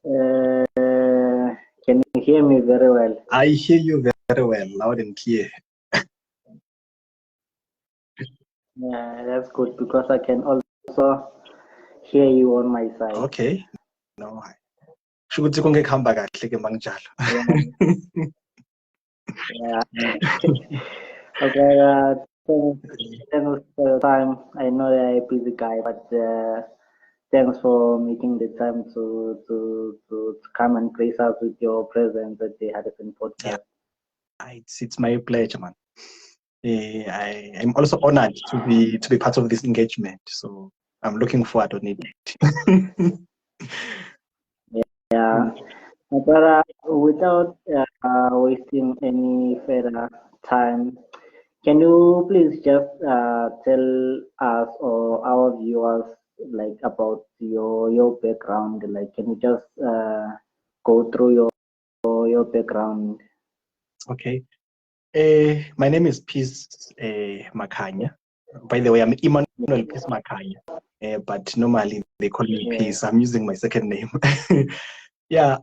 Can you hear me very well? I hear you very well, loud and clear. Yeah, that's good because I can also hear you on my side. Okay. No. Shukuthi kungekuhamba kahle ke mangjalo. Yeah. Okay. Thanks for your time. I know you're a busy guy, but thanks for making the time to come and grace us with your presence at the Hadison Podcast. Yeah. It's my pleasure, man. I'm also honored to be part of this engagement. So I'm looking forward to it. Yeah. But without wasting any further time, can you please just tell us or our viewers like about your background? Like, can you just go through your background? Okay. My name is Peace Makhanya. By the way, I'm Emanuel Peace Makhanya. But normally they call me Peace. I'm using my second name. Yeah.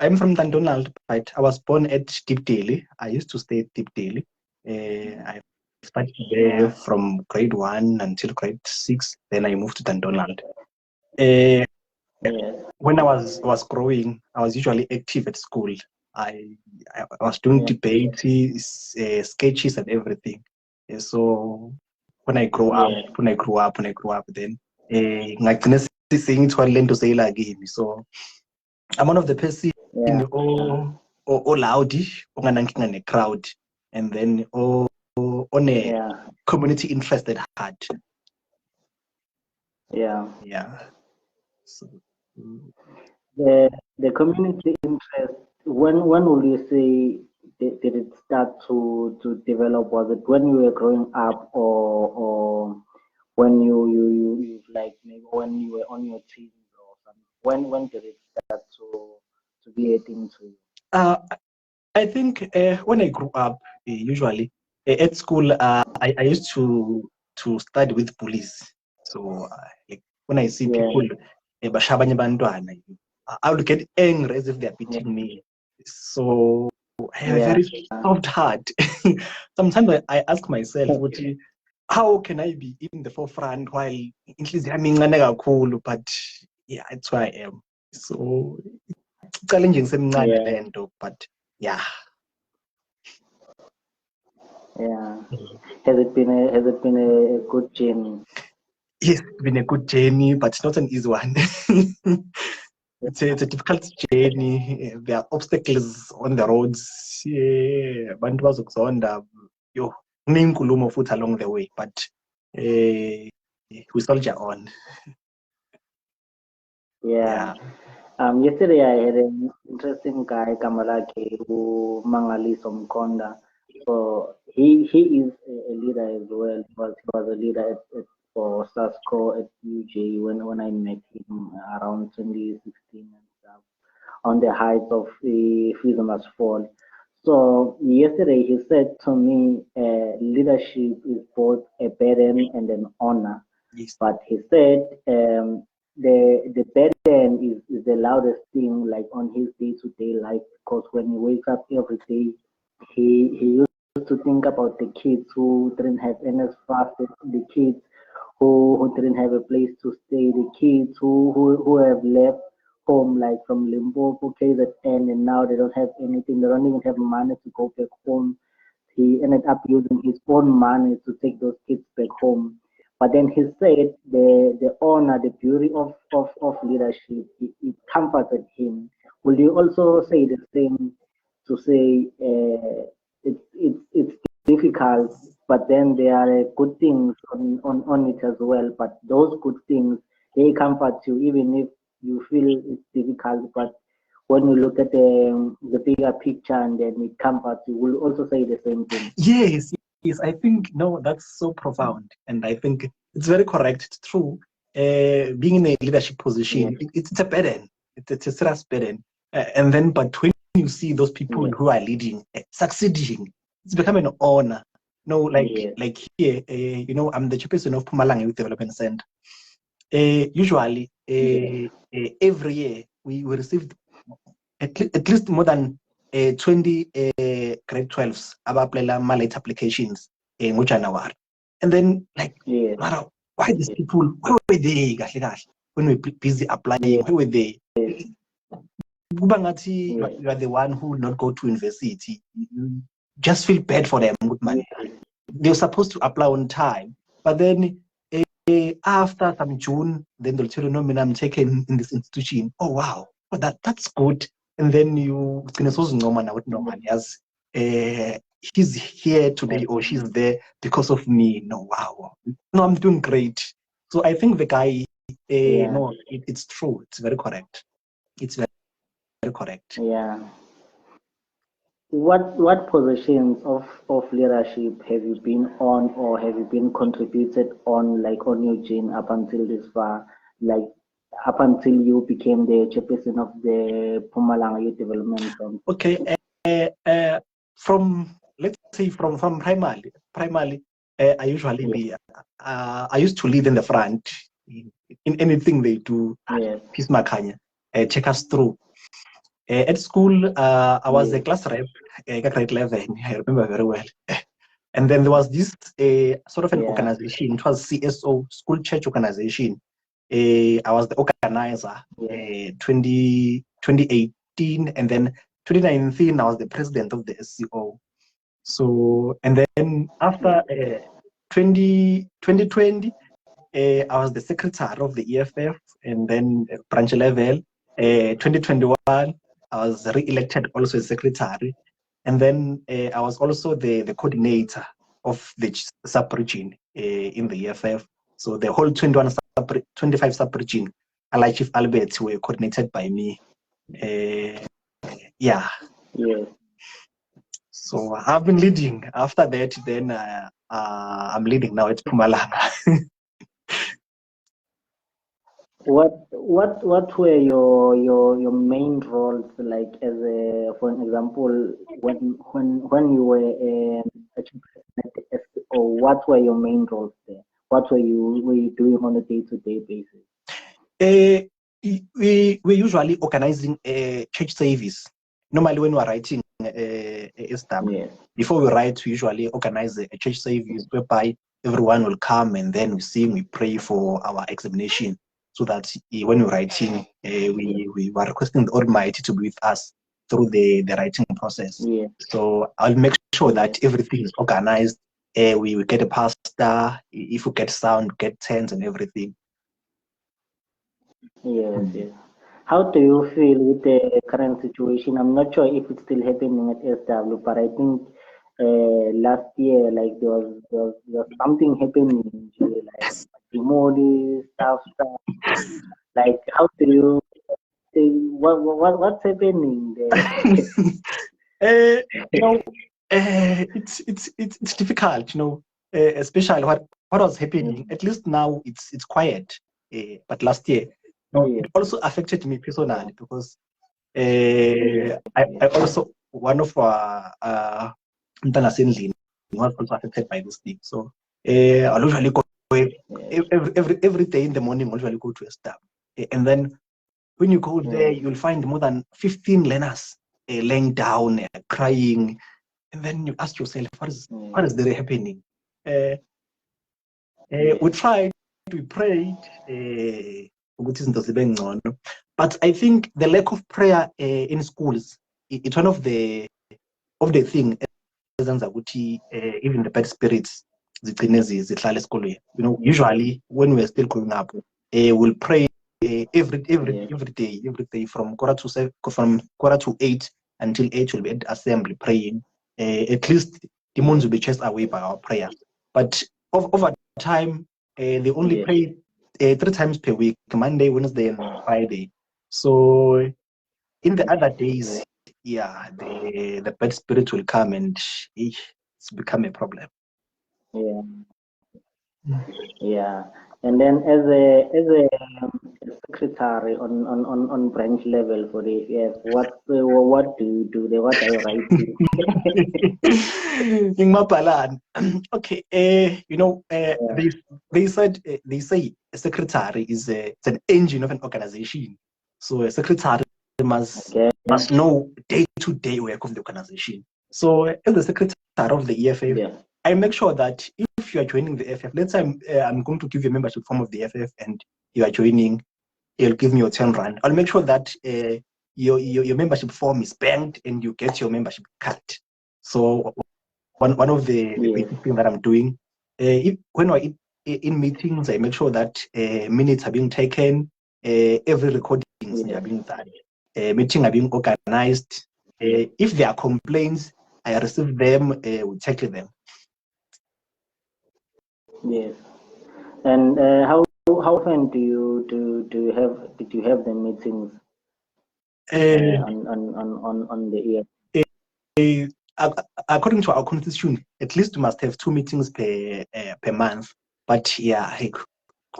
I'm from Dundonald, but I was born at Deep Daily. I used to stay at Deep Daily. I started there from grade 1 until grade 6. Then I moved to Dundonald. When I was growing, I was usually active at school. I was doing debates, sketches, and everything. So when I grew up, then so I'm one of the person or loudy, in a crowd, and then on a community interested heart. Yeah. So, the community interest. When will you say did it start to develop? Was it when you were growing up, or when you like maybe when you were on your teens or something? When did it start to be a thing to you? I think when I grew up, usually at school, I used to study with police. So like when I see people, I would get angry as if they're beating me. So I have a very soft heart. Sometimes I ask myself, how can I be in the forefront while but yeah, it's where I am. So challenging but yeah. Yeah. Has it been a good journey? Yes, it's been a good journey, but it's not an easy one. It's a difficult journey. There are obstacles on the roads. Bantu bazokuzonda. Yo, kuneyinkulumo futhi along the way, but we soldier on. Yeah. Yesterday I had an interesting guy, Kamalake, who Mangaliso Mkonda. So he is a leader as well. He was a leader for SASCO at UJ when I met him around 2016 and stuff, on the heights of the Freedom Must Fall. So yesterday he said to me, leadership is both a burden and an honor. Yes. But he said the burden is the loudest thing like on his day-to-day life, because when he wakes up every day, he used to think about the kids who didn't have NSFAS, the kids who didn't have a place to stay, the kids who have left home like from Limpopo, KZN, and now they don't have anything. They don't even have money to go back home. He ended up using his own money to take those kids back home. But then he said the honor, the beauty of leadership, it comforted him. Will you also say the same, to say it's difficult, but then there are good things on it as well. But those good things, they comfort you even if you feel it's difficult. But when you look at the bigger picture and then it comforts you, will also say the same thing. Yes, I think that's so profound, and I think it's very correct. It's true. Being in a leadership position, it's a burden. It's a serious burden. And then, but when you see those people who are leading, succeeding, it's become an honor. Like here, I'm the chairperson of Phumalanga Youth Development Center. Usually, every year we received at least more than 20 grade 12s about late applications in January. And then, like, why these people, where were they when we were busy applying? Where were they? You are the one who will not go to university. You just feel bad for them, good man. They were supposed to apply on time, but then after some June, then they'll tell you, no, man, I'm taken in this institution. Oh wow, that's good. And then you as he's here today or she's there because of me. No, wow, no, I'm doing great. So I think the guy, no, it's true. It's very correct. It's very correct. Yeah. What positions of leadership have you been on, or have you been contributed on, like on your journey up until this far, like up until you became the chairperson of the Phumalanga Youth Development Fund? Okay, from let's say from primarily, I usually I used to lead in the front in anything they do. Peace Makhanya, check us through. At school, I was a class rep, grade 11. I remember very well. And then there was this sort of an organization. It was CSO, School Church Organization. I was the organizer. 2018, and then 2019, I was the president of the SCO. So, and then after 2020, I was the secretary of the EFF, and then branch level. 2021, I was re-elected also as secretary, and then I was also the coordinator of the sub-region in the EFF. So the whole 25 sub-region, like Chief Albert, were coordinated by me. So I've been leading. After that, then I'm leading now at Phumalanga. What were your main roles, like, as a, for example, when you were a chairperson at SCO, what were your main roles there? What were you doing on a day-to-day basis? We usually organizing a church service. Normally, when we are writing stuff, before we write, we usually organize a church service whereby everyone will come, and then we sing, we pray for our examination, so that when we're writing, we were requesting the Almighty to be with us through the writing process. So I'll make sure that everything is organized. We get a pastor. If we get sound, we get tents and everything. Yes. How do you feel with the current situation? I'm not sure if it's still happening at SW, but I think last year, like, there was something happening in Chile, like demoli stuff. Like, how do you say, what's happening there? It's difficult, especially what was happening. At least now it's quiet. But last year, it also affected me personally, because I also, one of our was also affected by this thing. So I usually go every day in the morning. I usually go to a stop, and then when you go there, you'll find more than 15 learners laying down, crying, and then you ask yourself, what is there happening? We tried, we prayed, but I think the lack of prayer in schools, it's one of the thing, even the bad spirits, usually when we're still growing up, we'll pray every day from quarter to 8 until 8 will be at assembly praying. At least demons will be chased away by our prayer. But over time, they only pray 3 times per week: Monday, Wednesday, and Friday. So in the other days, the bad spirit will come, and it's become a problem. And then as a secretary on branch level for the EFF. What do you do? What are you writing? Okay, they say a secretary is it's an engine of an organization. So a secretary must know day-to-day work of the organization. So as the secretary of the EFF, I make sure that if you are joining the EFF, let's say I'm going to give you a membership form of the EFF and you are joining, you'll give me your 10 rand. I'll make sure that your membership form is banked and you get your membership card. So one of the basic things that I'm doing, when we're in meetings, I make sure that minutes are being taken, every recordings are being done, meetings are being organized. If there are complaints, I receive them, we tackle them. Yes. And how often did you have the meetings on the EFF? According to our constitution, at least we must have 2 meetings per month. But yeah,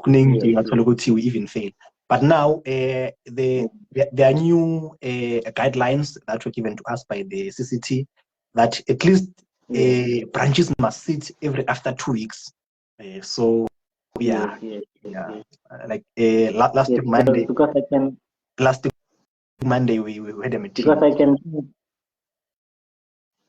we even fail. But now there are new guidelines that were given to us by the CCT that at least branches must sit after 2 weeks. So last Monday. Because I can. Last Monday we had a meeting. Because I can.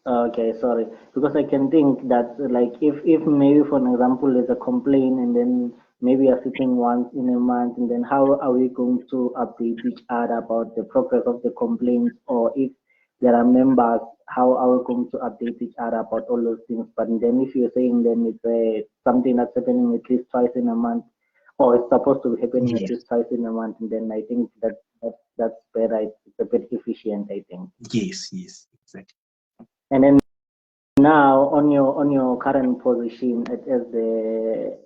Okay, sorry. Because I can think that, like, if maybe, for an example, there's a complaint and then maybe you're sitting once in a month, and then how are we going to update each other about the progress of the complaints? Or if there are members, how are we going to update each other about all those things? But then if you're saying then it's something that's happening at least twice in a month, or it's supposed to be happening at least twice in a month, and then I think that's better. It's a bit efficient, I think. Yes, exactly. And then now on your current position as the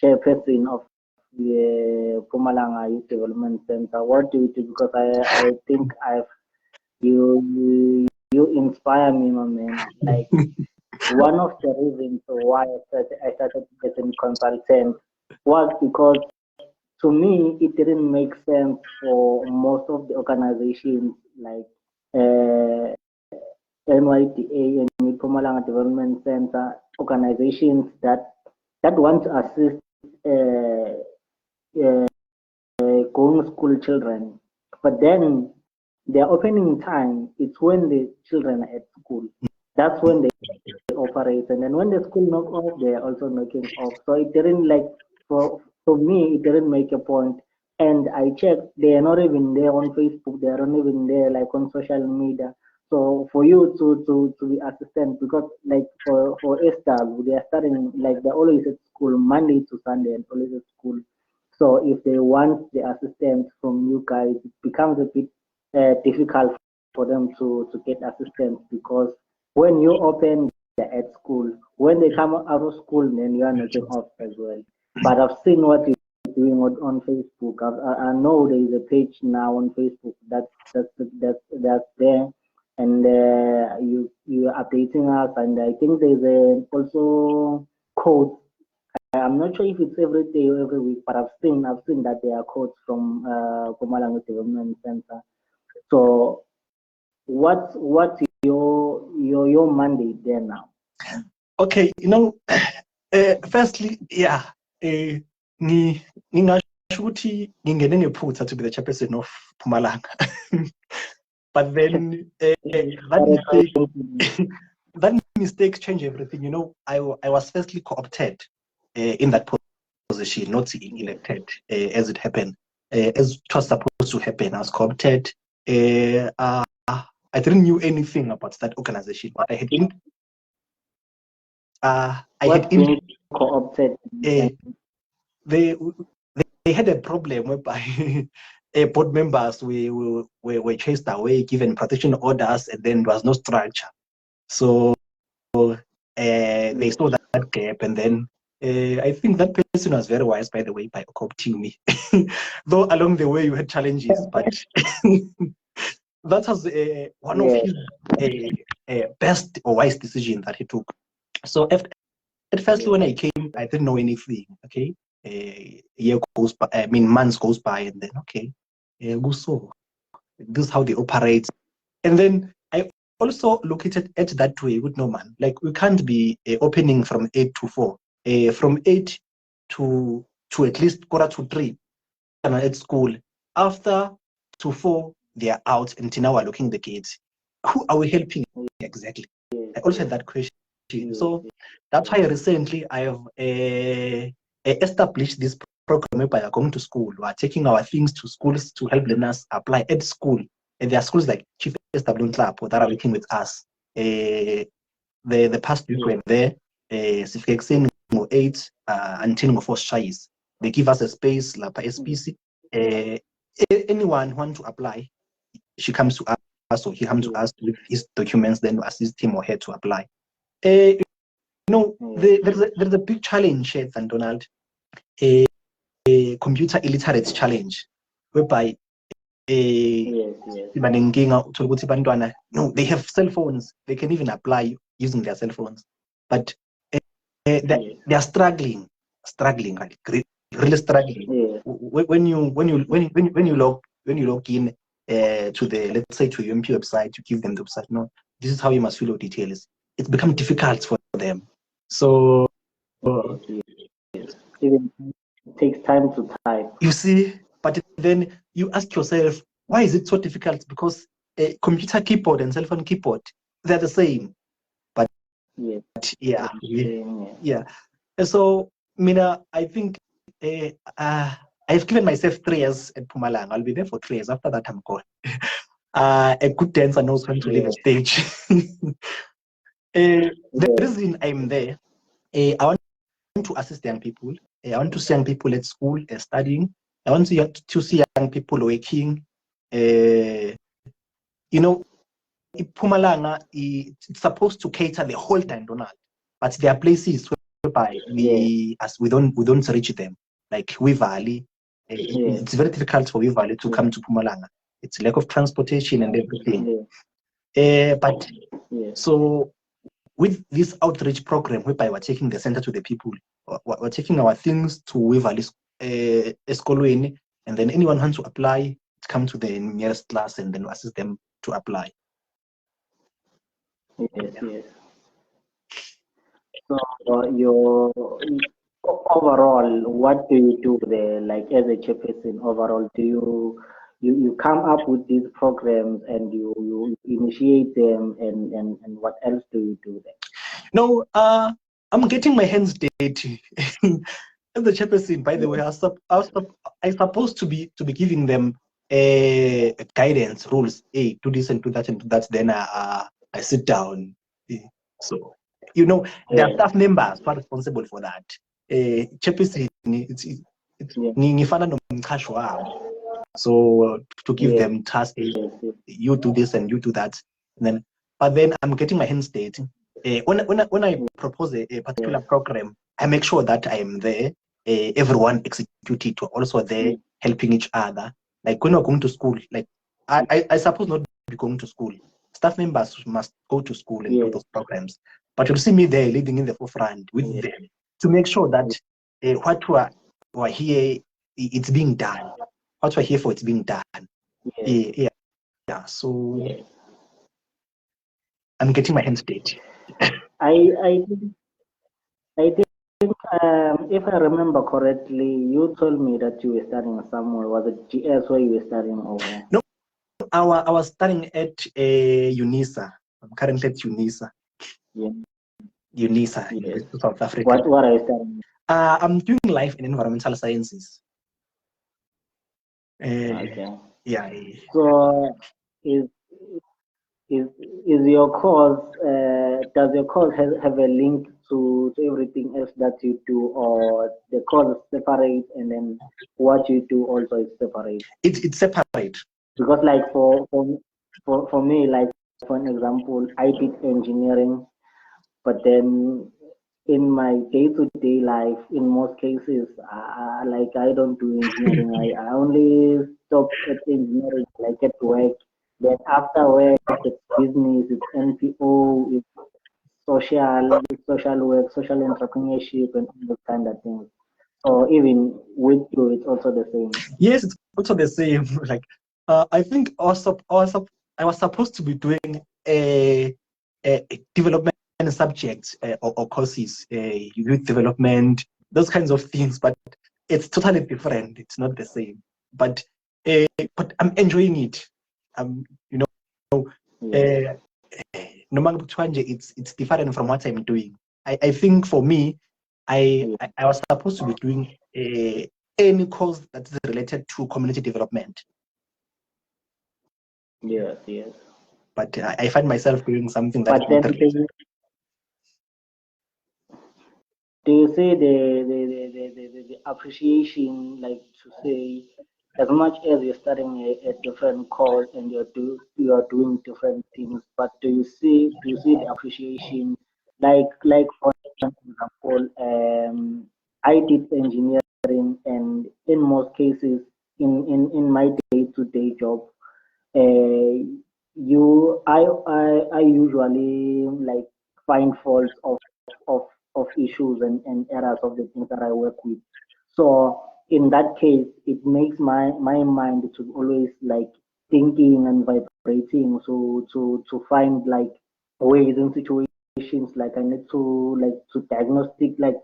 chairperson of the Phumalanga Youth Development Center, what do you do? Because I think you inspire me, my man. Like, one of the reasons why I started getting consultant was because, to me, it didn't make sense for most of the organizations like NYDA and Phumalanga Development Center, organizations that want to assist going school children. But then their opening time, it's when the children are at school. That's when they operate. And then when the school knock off, they're also knocking off. So it didn't, like, for me, it didn't make a point. And I checked, they are not even there on Facebook. They are not even there, like, on social media. So for you to be assistant, because, like, for Esther, they are starting, like, they're always at school Monday to Sunday and always at school. So if they want the assistance from you guys, it becomes a bit difficult for them to get assistance, because when you open, they're at school. When they come out of school, then you are knocking off as well. But I've seen what you're doing on Facebook. I know there is a page now on Facebook that's there. And you are updating us, and I think there's also code. I'm not sure if it's every day or every week, but I've seen that there are codes from Phumalanga Development Center. So what's your mandate there now? Okay, firstly, yeah, ngingasho ukuthi ngingene ngephutha to be the chairperson of Phumalanga. But then that mistake changed everything. I was firstly co-opted in that position, not elected as it happened. As it was supposed to happen, I was co-opted. I didn't know anything about that organization, but I had been co-opted. They had a problem whereby board members were chased away, given protection orders, and then there was no structure. So they saw that gap, and then I think that person was very wise, by the way, by co-opting me. Though along the way you had challenges, but that was one of his best or wise decisions that he took. So at first, when I came, I didn't know anything. Okay, year goes by, I mean months goes by, and then okay, so this is how they operate. And then I also look at it that way with no man. Like we can't be opening from 8 to 4. From 8 to at least 2:45 at school. After to 4, they are out, and now we're looking the kids. Who are we helping exactly? I also had that question. So that's why recently I have established this program where we are going to school. We are taking our things to schools to help learners apply at school. And there are schools like Chief SW Club that are working with us. The past week were there, 8 until 4 shais. They give us a space, like SPC. Anyone who wants to apply, she comes to us, or he comes to us with his documents, then we assist him or her to apply. There's a big challenge here at Dundonald, a computer illiterate challenge, whereby no, they have cell phones, they can even apply using their cell phones, but they are struggling, like really struggling. When you log in to the, let's say, to your MP website, you give them the website. No, this is how you must fill your details. It's become difficult for them. So it takes time to type. You see, but then you ask yourself, why is it so difficult? Because a computer keyboard and cell phone keyboard, they're the same. But yeah. And so, Mina, I think I've given myself 3 years at Phumalanga. I'll be there for 3 years. After that, I'm gone. A good dancer knows when to leave a stage. The reason I'm there, I want to assist young people. I want to see young people at school studying. I want to see young people working. Phumalanga, it's supposed to cater the whole Dundonald, but there are places whereby we don't reach them. Like We Valley, it's very difficult for We Valley to come to Phumalanga. It's lack of transportation and everything. So with this outreach program, whereby we're taking the center to the people, we're taking our things to We Valley Eskolweni, and then anyone who wants to apply, come to the nearest class and then assist them to apply. Yes. So your overall, what do you do there? Like as a chairperson, overall, do you come up with these programs and you initiate them, and what else do you do there? No, I'm getting my hands dirty. As the chairperson, by the way, I'm supposed to be giving them guidance, rules. Hey, do this and do that and do that. Then I sit down. So there are staff members who are responsible for that. Chairperson, it's so to give them tasks, you do this and you do that, and then I'm getting my hands dirty. When I propose a particular program, I make sure that I am there. Everyone execute it. We're also there helping each other. Like when we're going to school, like I suppose not be going to school. Staff members must go to school and do those programs. But you'll see me there leading in the forefront with them to make sure that what we're here, it's being done. What we're here for, it's being done. So I'm getting my hands dirty. I think if I remember correctly, you told me that you were studying somewhere. Was it GS where you were studying over? No, I was studying at UNISA. I'm currently at UNISA. UNISA, University of South Africa. What are you studying? I'm doing life and environmental sciences. Okay. Yeah. So is your course, does your course have a link to everything else that you do, or the course is separate and then what you do also is separate? It's separate. Because like for me, like for an example, I did engineering, but then in my day-to-day life, in most cases, like I don't do engineering. I only stop at engineering, like at work. Then after work, it's business, it's NPO, it's social work, social entrepreneurship, and all those kind of things. or even with you, it's also the same? Yes, it's also the same. Like, I think also I was supposed to be doing a development subjects or courses, youth development, those kinds of things, but it's totally different. It's not the same. But I'm enjoying it. You know, Yeah. no matter it's different from what I'm doing. I think for me, I was supposed to be doing any course that's related to community development. Yes, yes. But I find myself doing something But that's then not related. do you see the appreciation, like to say, as much as you're studying a different course and you are doing different things, but do you see the appreciation, like for example, I did engineering, and in most cases, in my day-to-day job, I usually like find faults of of issues and errors of the things that I work with. So in that case, it makes my mind to always like thinking and vibrating. So to find like ways in situations, like I need to like to diagnostic, like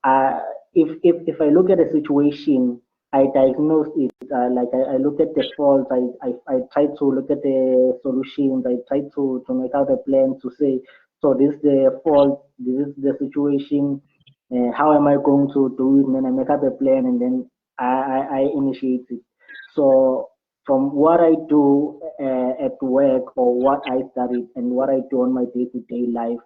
uh if I look at a situation, I diagnose it. Like I look at the faults. I try to look at the solutions. I try to make out a plan to say, so this is the fault. This is the situation. How am I going to do it? And then I make up a plan, and then I initiate it. So from what I do at work, or what I studied and what I do on my day-to-day life,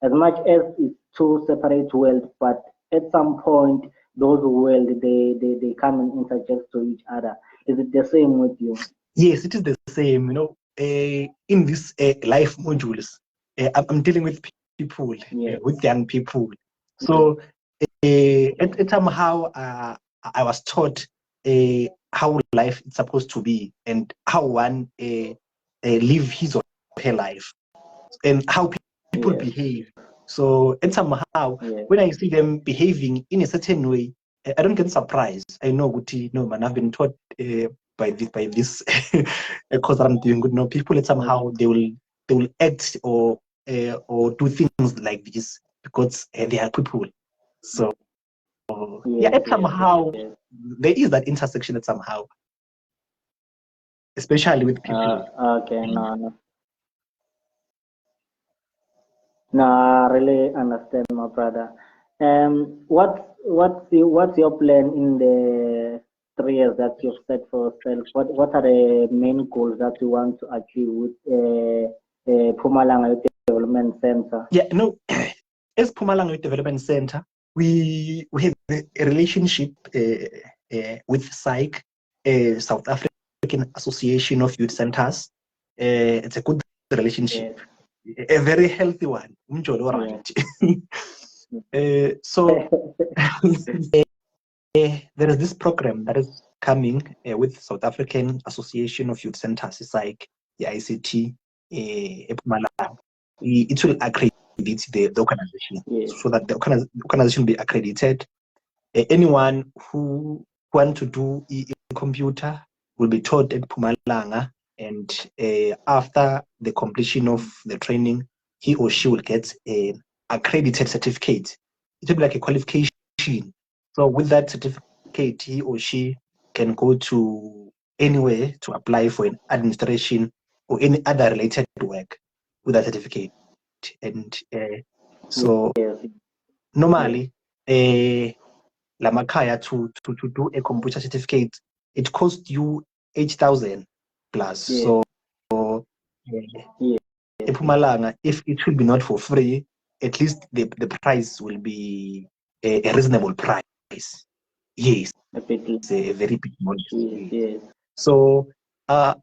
as much as it's two separate worlds, but at some point those worlds they come and interject to each other. Is it the same with you? Yes, it is the same. In this life modules, I'm dealing with people, Yeah. with young people. So it somehow I was taught how life is supposed to be, and how one live his or her life, and how people Yes. behave. So, and somehow Yes. when I see them behaving in a certain way, I don't get surprised. I know, Guti, no man, I've been taught by this because I'm doing good. No, people, it's somehow they will act or do things like this because they are people. So yeah, Yes. it's somehow Yes. there is that intersection that somehow, especially with people. Okay. No. No, I really understand, my brother. What's your plan in the 3 years that you've set for yourself? What are the main goals that you want to achieve with Phumalanga Youth Development Center? Yeah, no, as Phumalanga Youth Development Center, we have a relationship with SAYC, South African Association of Youth Centers. It's a good relationship, Yes. a very healthy one. Right. So there is this program that is coming with South African Association of Youth Centers, SAYC, the ICT, Phumalanga. It will accredit the organization, Yes. so that the organization will be accredited. Anyone who want to do computer will be taught at Phumalanga, and after the completion of the training, he or she will get an accredited certificate. It will be like a qualification. So with that certificate, he or she can go to anywhere to apply for an administration or any other related work with that certificate. And so Yes. normally, Lamakhaya to do a computer certificate, it costs you 8,000 plus. Yes. So Yes. Phumalanga, if it will be not for free, at least the price will be a reasonable price. Yes, A bit. it's a very big money. Yes. So I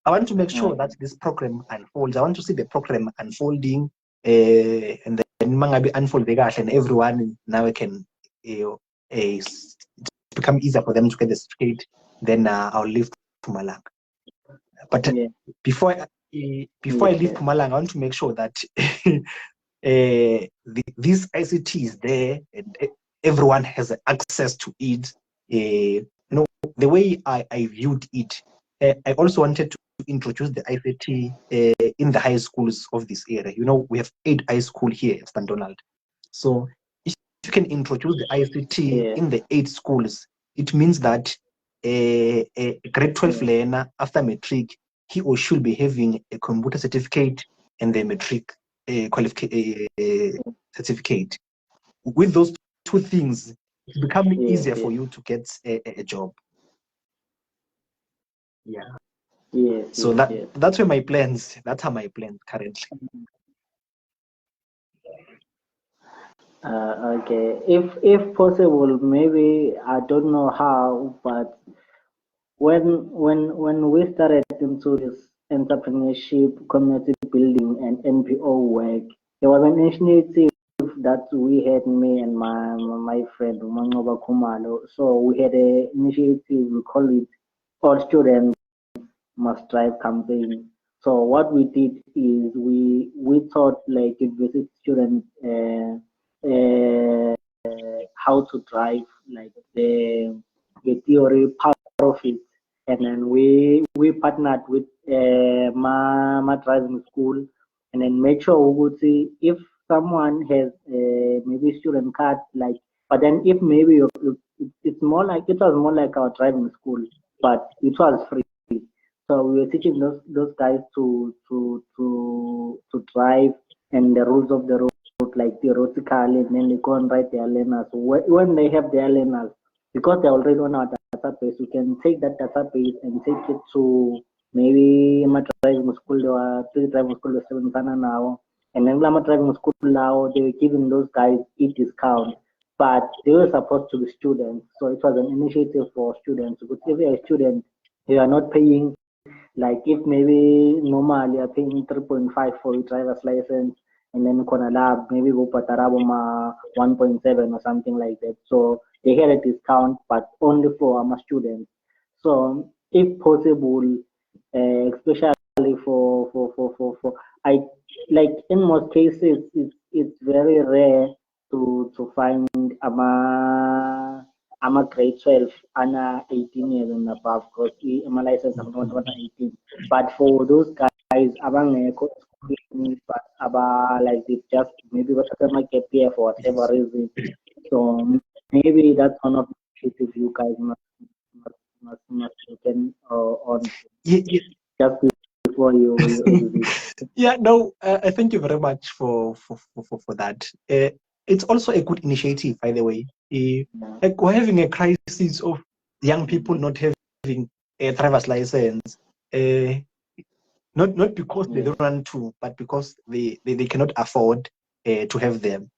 want to make sure that this program unfolds. I want to see the program unfolding, and then mangabi unfold and everyone now can it's become easier for them to get the certificate. Then I'll leave Phumalanga. But before I leave Phumalanga, I want to make sure that this ICT is there, and everyone has access to it. The way I viewed it, I also wanted to introduce the ICT in the high schools of this area. We have 8 high schools here at Dundonald. So if you can introduce the ICT in the 8 schools, it means that a grade 12 learner after matric, he or she will be having a computer certificate and the matric certificate. With those 2 things, it's becoming easier for you to get a job. Yeah. So that's where my plans. That's how my plans currently. Okay. If possible, maybe I don't know how, but when we started into this entrepreneurship, community building, and NPO work, there was an initiative that we had, me and my friend Mangoba Kumalo. So we had an initiative, we call it All Students Must Drive campaign. So what we did is we taught like university students how to drive, like the theory part of it, and then we partnered with my driving school, and then make sure we would see if someone has maybe student card, like, but then if maybe it's more like, it was more like our driving school, but it was free. So we were teaching those guys to drive and the rules of the road, like theoretically, and then they go and write their learners. When they have their learners, because they're already on our database, we can take that database and take it to maybe my driving school. There were 3 driving school, 7 now, and then my driving school now, they were giving those guys discount, but they were supposed to be students. So it was an initiative for students. Because if you're a student, you are not paying, like if maybe normally you're paying 3.5 for your driver's license, and then lab maybe go pataraboma 1.7 or something like that. So they had a discount, but only for our students. So if possible, especially for I, like in most cases, it's very rare to find I'm a grade 12 and 18 years and above, because my license I'm not 18. But for those guys, but about like they just maybe what my KPF for whatever reason. So maybe that's one of the issues you guys must take on. Just before you exit. Yeah, no, I thank you very much for that. It's also a good initiative, by the way. Like we're having a crisis of young people not having a driver's license, not because they don't want to, but because they cannot afford to have them.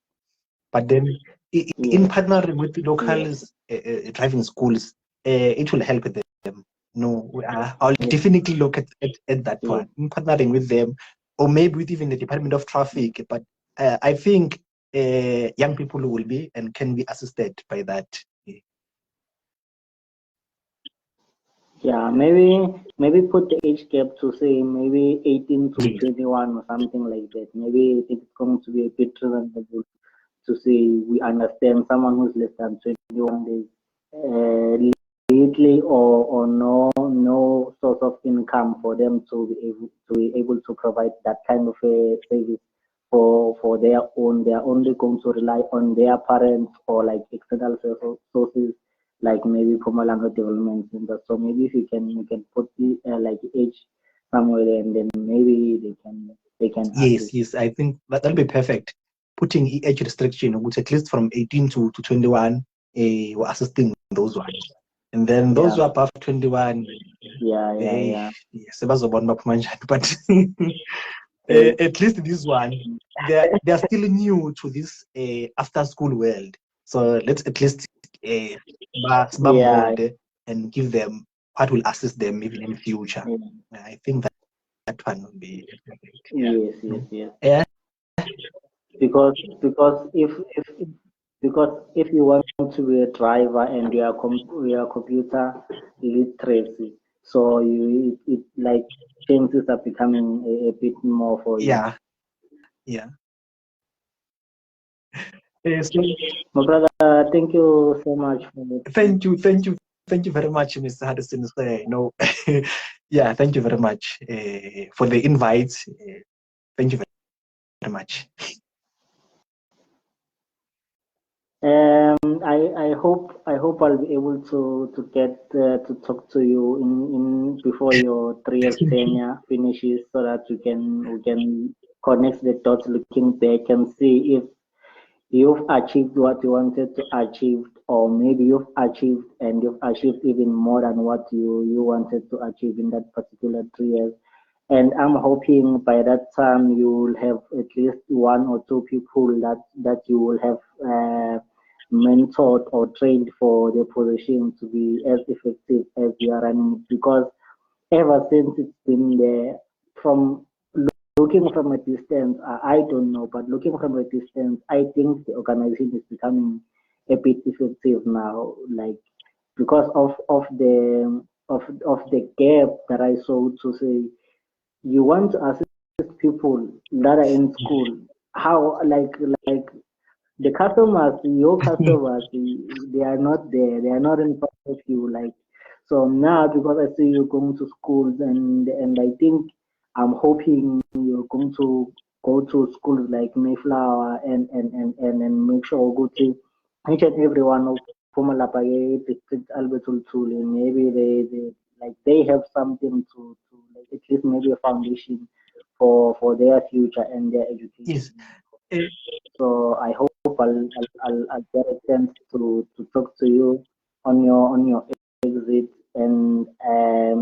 But then, in partnering with the local driving schools, it will help them. No, I'll definitely look at that one, in partnering with them, or maybe with even the Department of Traffic. But I think young people will be and can be assisted by that. Yeah, maybe put the age gap to say maybe 18 to 21 or something like that. Maybe it's going to be a bit reasonable to say we understand someone who's less than 21 days, lately or no source of income for them to be able to provide that kind of a service for their own. They are only going to rely on their parents or like external sources, like maybe Phumalanga Development Center. So maybe if you can put the like age somewhere there, and then maybe they can Yes, I think that'll be perfect. Putting age restriction, which at least from 18 to 21, we're assisting those ones. And then those who are above 21, but at least this one, they're still new to this after school world. So let's at least and give them what will assist them even in the future. I think that one will be perfect. Yes. Because if you want to be a driver and you are computer literacy, so it like chances are becoming a bit more for you. Yeah. So, My brother, thank you so much for it. thank you very much, Mr. Hadison. Yeah, thank you very much for the invite. Thank you very much. I hope I'll be able to get to talk to you in before your 3 years tenure finishes, so that we can connect the dots, looking back and see if you've achieved what you wanted to achieve, or maybe you've achieved even more than what you wanted to achieve in that particular 3 years. And I'm hoping by that time you will have at least one or two people that you will have mentored or trained for the position to be as effective as you are running. Because ever since it's been there, from looking from a distance, I don't know, but looking from a distance, I think the organization is becoming a bit effective now. Like, because of the gap that I saw, to say you want to assist people that are in school. How, like the customers, your customers, they are not there. They are not in front of you. Like, so now, because I see you going to schools, and I think I'm hoping you're going to go to schools like Mayflower, and make sure go to each and every one of Phumalanga district, Albert Luthuli. Maybe they have something to like, at least maybe a foundation for their future and their education. Yes. Uh, So I hope I'll get a chance to talk to you on your exit, and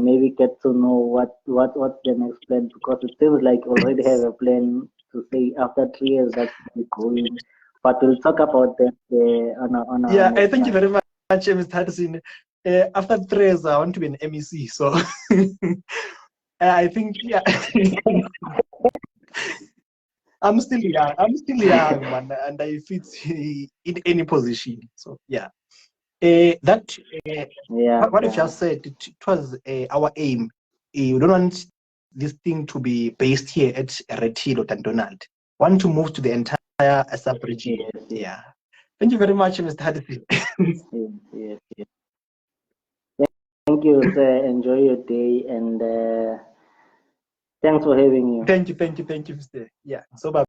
maybe get to know what's the next plan, because it seems like you already have a plan to say after 3 years that's going. But we'll talk about that on our yeah, next thank you time. very much, Mr. Hadison. After 3 years, I want to be an MEC. So I think, yeah. I'm still young, man, and I fit in any position. So yeah, that Yeah, what you yeah. just said, it was our aim. We don't want this thing to be based here at Rethill or Dundonald. Want to move to the entire sub-region. Yes, yes, Yeah. Thank you very much, Mr. Hadison. yes, yes. Thank you, sir. Enjoy your day, and thanks for having you. Thank you, Mr. Yeah. So bye.